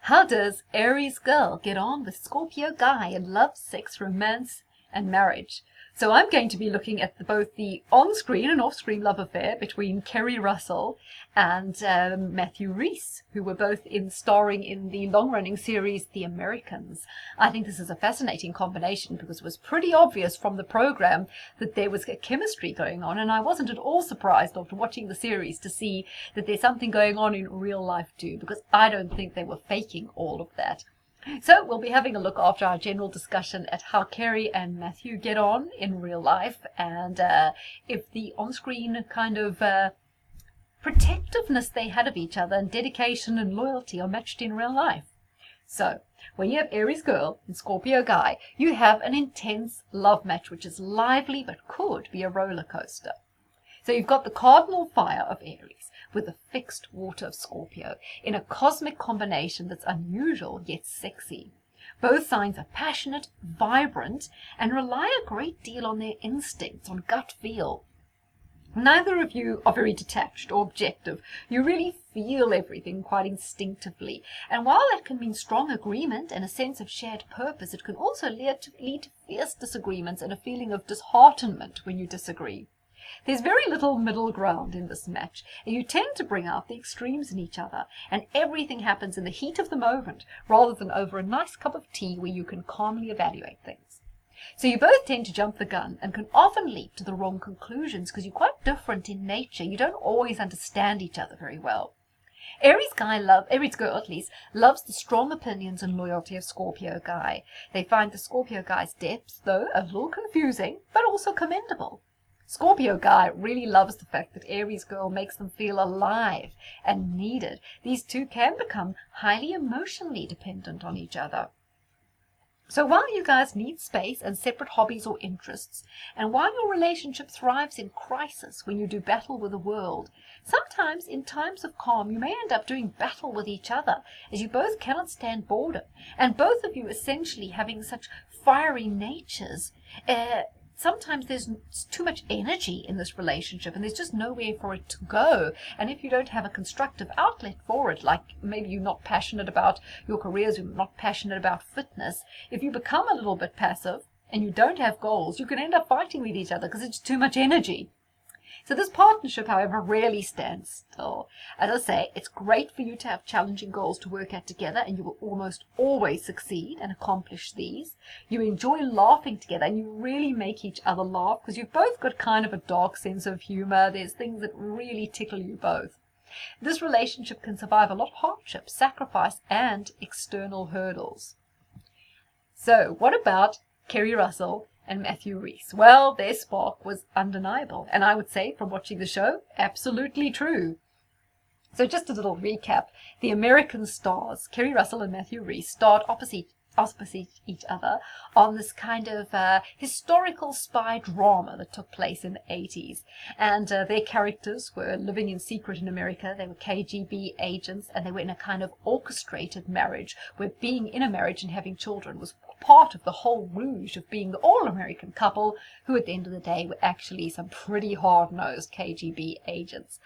How does Aries girl get on with Scorpio guy in love, sex, romance, and marriage? So I'm going to be looking at both the on-screen and off-screen love affair between Keri Russel and Rhys, who were both starring in the long-running series The Americans. I think this is a fascinating combination because it was pretty obvious from the program that there was a chemistry going on, and I wasn't at all surprised after watching the series to see that there's something going on in real life too, because I don't think they were faking all of that. So we'll be having a look after our general discussion at how Keri and Matthew get on in real life, and if the on-screen kind of protectiveness they had of each other and dedication and loyalty are matched in real life. So when you have Aries girl and Scorpio guy, you have an intense love match which is lively but could be a roller coaster. So you've got the cardinal fire of Aries with the fixed water of Scorpio in a cosmic combination that's unusual yet sexy. Both signs are passionate, vibrant, and rely a great deal on their instincts, on gut feel. Neither of you are very detached or objective. You really feel everything quite instinctively. And while that can mean strong agreement and a sense of shared purpose, it can also lead to fierce disagreements and a feeling of disheartenment when you disagree. There's very little middle ground in this match, and you tend to bring out the extremes in each other, and everything happens in the heat of the moment rather than over a nice cup of tea where you can calmly evaluate things. So you both tend to jump the gun and can often leap to the wrong conclusions because you're quite different in nature. You don't always understand each other very well. Aries girl at least, loves the strong opinions and loyalty of Scorpio guy. They find the Scorpio guy's depths, though, a little confusing, but also commendable. Scorpio guy really loves the fact that Aries girl makes them feel alive and needed. These two can become highly emotionally dependent on each other. So while you guys need space and separate hobbies or interests, and while your relationship thrives in crisis when you do battle with the world, sometimes in times of calm you may end up doing battle with each other, as you both cannot stand boredom, and both of you essentially having such fiery natures. Sometimes there's too much energy in this relationship and there's just nowhere for it to go. And if you don't have a constructive outlet for it, like maybe you're not passionate about your careers, you're not passionate about fitness, if you become a little bit passive and you don't have goals, you can end up fighting with each other because it's too much energy. So this partnership, however, rarely stands still. As I say, it's great for you to have challenging goals to work at together, and you will almost always succeed and accomplish these. You enjoy laughing together, and you really make each other laugh because you've both got kind of a dark sense of humor. There's things that really tickle you both. This relationship can survive a lot of hardship, sacrifice, and external hurdles. So what about Keri Russel and Rhys? Well, their spark was undeniable, and I would say from watching the show, absolutely true. So just a little recap. The American stars, Keri Russel and Rhys, starred opposite each other on this kind of historical spy drama that took place in the 80s. And their characters were living in secret in America. They were KGB agents, and they were in a kind of orchestrated marriage where being in a marriage and having children was part of the whole rouge of being the all-American couple who at the end of the day were actually some pretty hard-nosed KGB agents.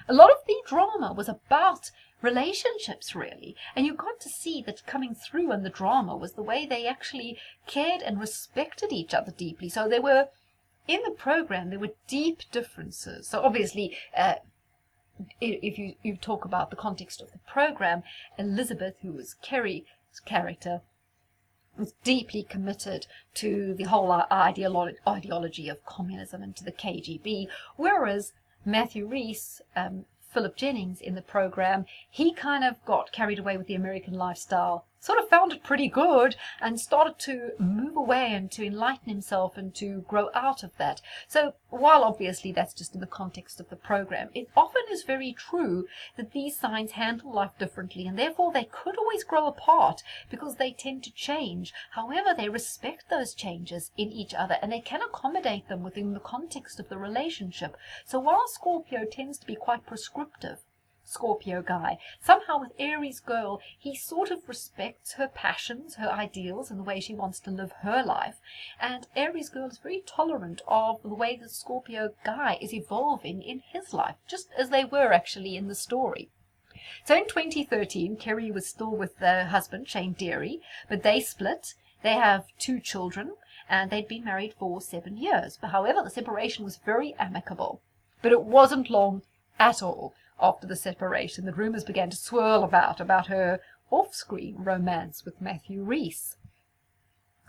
A lot of the drama was about relationships, really, and you got to see that coming through in the drama was the way they actually cared and respected each other deeply. So there were, in the program, there were deep differences. So obviously, if you talk about the context of the program, Elizabeth, who was Keri's character, was deeply committed to the whole ideology of communism and to the KGB, whereas Rhys, Philip Jennings in the program, he kind of got carried away with the American lifestyle, sort of found it pretty good and started to move away and to enlighten himself and to grow out of that. So while obviously that's just in the context of the program, it often is very true that these signs handle life differently, and therefore they could always grow apart because they tend to change. However, they respect those changes in each other and they can accommodate them within the context of the relationship. So while Scorpio tends to be quite prescriptive, Scorpio guy, somehow with Aries girl, he sort of respects her passions, her ideals, and the way she wants to live her life. And Aries girl is very tolerant of the way the Scorpio guy is evolving in his life, just as they were actually in the story. So in 2013, Keri was still with her husband, Shane Derry, but they split. They have 2 children, and they'd been married for 7 years. But however, the separation was very amicable. But it wasn't long at all after the separation that rumours began to swirl about her off-screen romance with Matthew Rhys.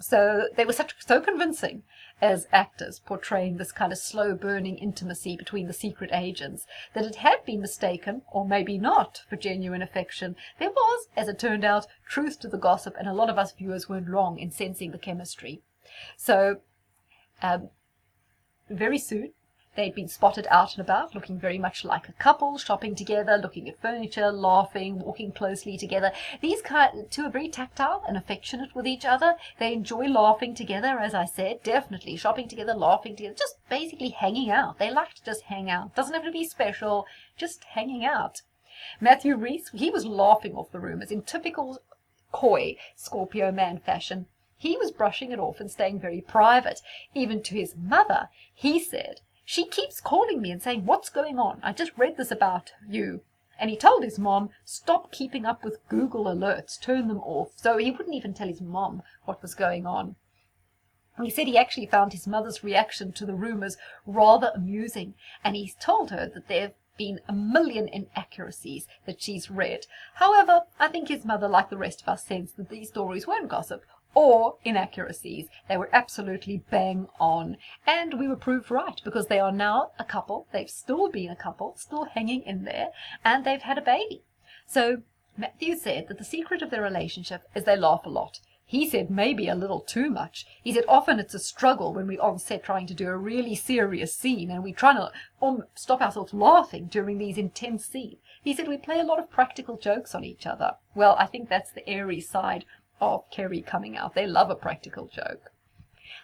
So they were so convincing as actors portraying this kind of slow-burning intimacy between the secret agents that it had been mistaken, or maybe not, for genuine affection. There was, as it turned out, truth to the gossip, and a lot of us viewers weren't wrong in sensing the chemistry. So very soon they'd been spotted out and about, looking very much like a couple, shopping together, looking at furniture, laughing, walking closely together. These two are very tactile and affectionate with each other. They enjoy laughing together, as I said, definitely. Shopping together, laughing together, just basically hanging out. They like to just hang out. Doesn't have to be special, just hanging out. Matthew Rhys, he was laughing off the rumours in typical coy Scorpio man fashion. He was brushing it off and staying very private. Even to his mother, he said, "She keeps calling me and saying, 'What's going on? I just read this about you.'" And he told his mom, "Stop keeping up with Google alerts, turn them off." So he wouldn't even tell his mom what was going on. He said he actually found his mother's reaction to the rumours rather amusing, and he's told her that there have been a million inaccuracies that she's read. However, I think his mother, like the rest of us, sensed that these stories weren't gossip or inaccuracies. They were absolutely bang on. And we were proved right, because they are now a couple. They've still been a couple, still hanging in there, and they've had a baby. So Matthew said that the secret of their relationship is they laugh a lot. He said maybe a little too much. He said often it's a struggle when we're on set trying to do a really serious scene and we're trying to stop ourselves laughing during these intense scenes. He said we play a lot of practical jokes on each other. Well, I think that's the Aries side of Keri coming out. They love a practical joke.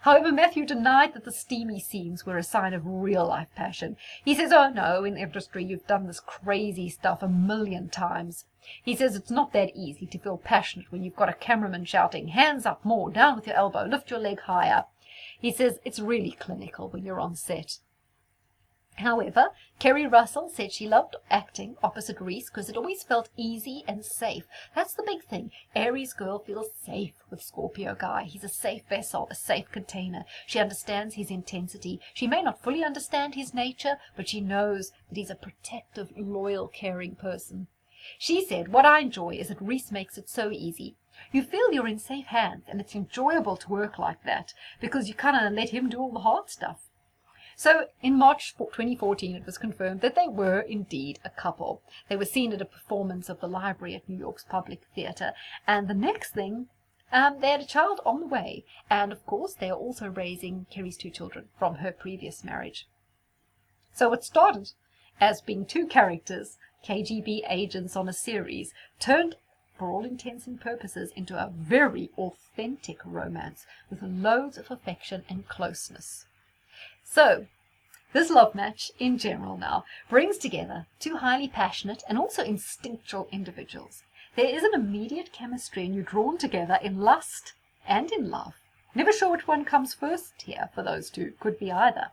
However, Matthew denied that the steamy scenes were a sign of real-life passion. He says, "Oh no, in industry you've done this crazy stuff a million times." He says it's not that easy to feel passionate when you've got a cameraman shouting, "Hands up more, down with your elbow, lift your leg higher." He says it's really clinical when you're on set. However, Keri Russel said she loved acting opposite Rhys because it always felt easy and safe. That's the big thing. Aries girl feels safe with Scorpio guy. He's a safe vessel, a safe container. She understands his intensity. She may not fully understand his nature, but she knows that he's a protective, loyal, caring person. She said, "What I enjoy is that Rhys makes it so easy. You feel you're in safe hands, and it's enjoyable to work like that because you kind of let him do all the hard stuff." So in March 2014, it was confirmed that they were indeed a couple. They were seen at a performance of The Library at New York's Public Theatre. And the next thing, they had a child on the way. And of course, they are also raising Keri's 2 children from her previous marriage. So it started as being 2 characters, KGB agents on a series, turned, for all intents and purposes, into a very authentic romance with loads of affection and closeness. So, this love match, in general now, brings together 2 highly passionate and also instinctual individuals. There is an immediate chemistry and you're drawn together in lust and in love. Never sure which one comes first here for those 2. Could be either.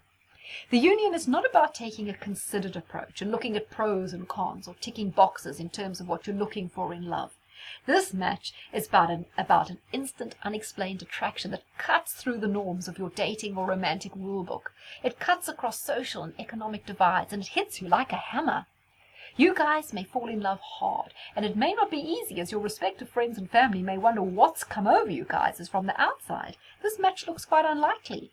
The union is not about taking a considered approach and looking at pros and cons or ticking boxes in terms of what you're looking for in love. This match is about an instant, unexplained attraction that cuts through the norms of your dating or romantic rulebook. It cuts across social and economic divides, and it hits you like a hammer. You guys may fall in love hard, and it may not be easy, as your respective friends and family may wonder what's come over you guys as from the outside. This match looks quite unlikely.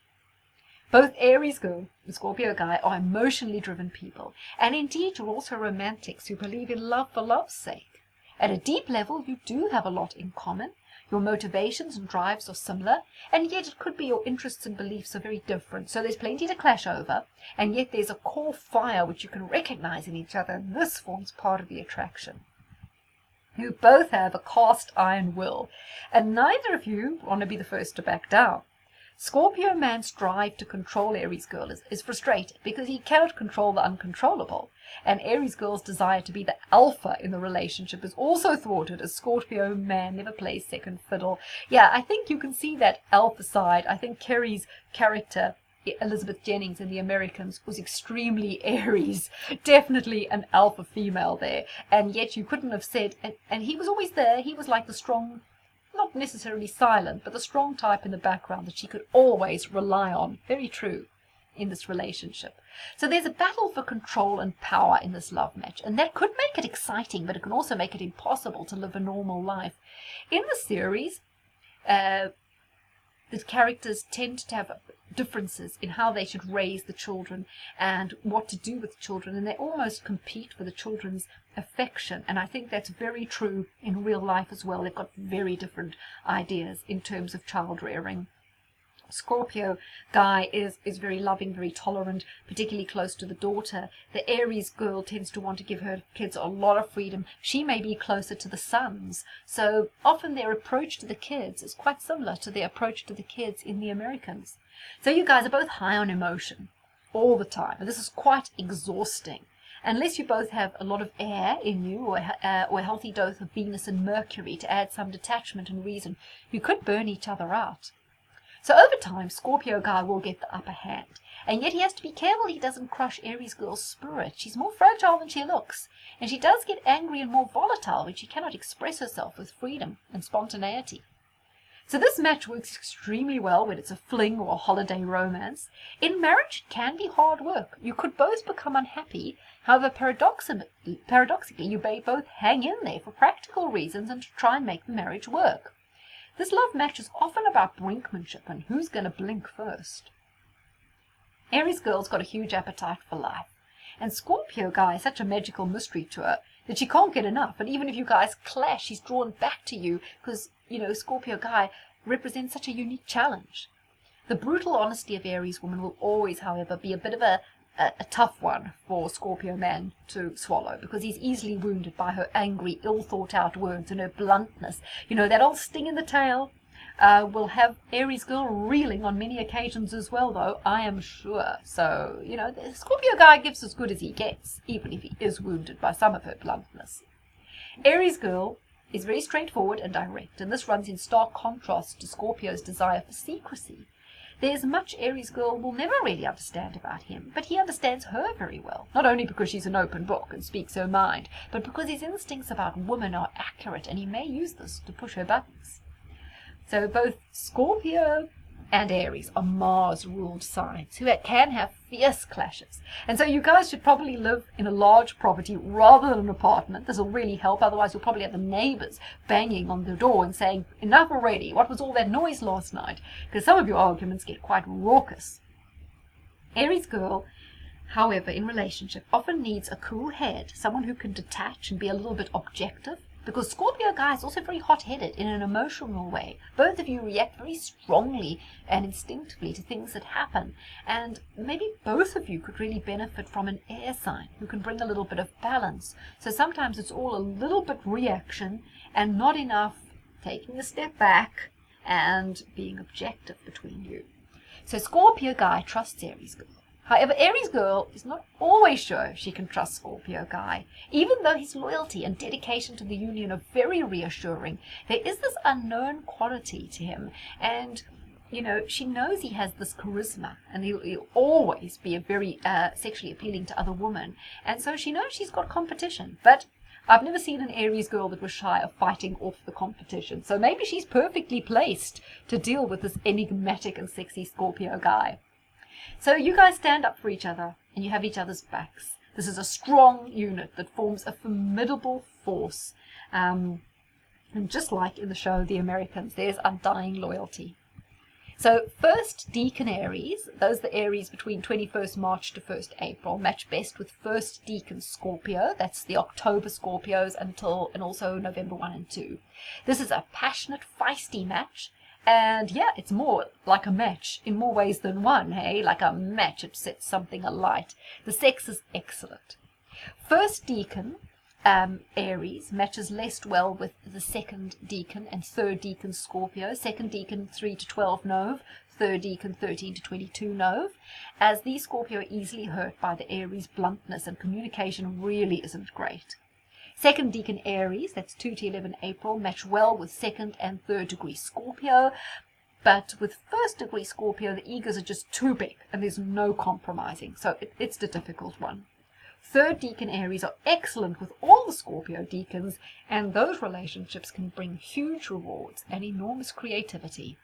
Both Aries girl and Scorpio guy are emotionally driven people, and indeed you're also romantics who believe in love for love's sake. At a deep level, you do have a lot in common. Your motivations and drives are similar, and yet it could be your interests and beliefs are very different. So there's plenty to clash over, and yet there's a core fire which you can recognize in each other, and this forms part of the attraction. You both have a cast iron will, and neither of you want to be the first to back down. Scorpio man's drive to control Aries girl is frustrated because he cannot control the uncontrollable. And Aries girl's desire to be the alpha in the relationship is also thwarted as Scorpio man never plays second fiddle. Yeah, I think you can see that alpha side. I think Keri's character Elizabeth Jennings in The Americans was extremely Aries, definitely an alpha female there, and yet you couldn't have said, and he was always there, he was like the strong, not necessarily silent, but the strong type in the background that she could always rely on. Very true in this relationship. So there's a battle for control and power in this love match, and that could make it exciting, but it can also make it impossible to live a normal life. In the series, the characters tend to have differences in how they should raise the children and what to do with the children, and they almost compete for the children's affection, and I think that's very true in real life as well. They've got very different ideas in terms of child rearing. Scorpio guy is very loving, very tolerant, particularly close to the daughter. The Aries girl tends to want to give her kids a lot of freedom. She may be closer to the sons, so often their approach to the kids is quite similar to their approach to the kids in The Americans. So you guys are both high on emotion all the time, and this is quite exhausting. Unless you both have a lot of air in you, or a healthy dose of Venus and Mercury to add some detachment and reason, you could burn each other out. So over time, Scorpio guy will get the upper hand, and yet he has to be careful he doesn't crush Aries girl's spirit. She's more fragile than she looks, and she does get angry and more volatile when she cannot express herself with freedom and spontaneity. So this match works extremely well when it's a fling or a holiday romance. In marriage, it can be hard work. You could both become unhappy. However, paradoxically, you may both hang in there for practical reasons and to try and make the marriage work. This love match is often about brinkmanship and who's going to blink first. Aries girl's got a huge appetite for life, and Scorpio guy is such a magical mystery to her that she can't get enough. And even if you guys clash, she's drawn back to you because, Scorpio guy represents such a unique challenge. The brutal honesty of Aries woman will always, however, be a bit of a tough one for Scorpio man to swallow, because he's easily wounded by her angry, ill-thought-out words and her bluntness. That old sting in the tail will have Aries girl reeling on many occasions as well, though, I am sure. So, the Scorpio guy gives as good as he gets, even if he is wounded by some of her bluntness. Aries girl is very straightforward and direct, and this runs in stark contrast to Scorpio's desire for secrecy. There's much Aries girl will never really understand about him, but he understands her very well, not only because she's an open book and speaks her mind, but because his instincts about women are accurate, and he may use this to push her buttons. So both Scorpio and Aries are Mars-ruled signs who can have fierce clashes. And so you guys should probably live in a large property rather than an apartment. This will really help, otherwise you'll probably have the neighbours banging on the door and saying, "Enough already, what was all that noise last night?" Because some of your arguments get quite raucous. Aries girl, however, in relationship often needs a cool head, someone who can detach and be a little bit objective, because Scorpio guy is also very hot-headed in an emotional way. Both of you react very strongly and instinctively to things that happen, and maybe both of you could really benefit from an air sign who can bring a little bit of balance. So sometimes it's all a little bit reaction and not enough taking a step back and being objective between you. So Scorpio guy trusts Aries girl. However, Aries girl is not always sure she can trust Scorpio guy. Even though his loyalty and dedication to the union are very reassuring, there is this unknown quality to him. And, she knows he has this charisma, and he'll always be a very sexually appealing to other women. And so she knows she's got competition. But I've never seen an Aries girl that was shy of fighting off the competition. So maybe she's perfectly placed to deal with this enigmatic and sexy Scorpio guy. So you guys stand up for each other, and you have each other's backs. This is a strong unit that forms a formidable force. And just like in the show The Americans, there's undying loyalty. So first Deacon Aries, those the Aries between 21st March to 1st April, match best with first Deacon Scorpio. That's the October Scorpios and also November 1 and 2. This is a passionate, feisty match. And yeah, it's more like a match in more ways than one, hey? Like a match, it sets something alight. The sex is excellent. First Deacon, Aries, matches less well with the second Deacon and third Deacon Scorpio. Second Deacon 3 to 12 Nov, third Deacon 13 to 22 Nov, as these Scorpio are easily hurt by the Aries bluntness, and communication really isn't great. Second Deacon Aries, that's 2 to 11 April, match well with second and third degree Scorpio. But with first degree Scorpio, the egos are just too big and there's no compromising. So it's the difficult one. Third decan Aries are excellent with all the Scorpio decans, and those relationships can bring huge rewards and enormous creativity.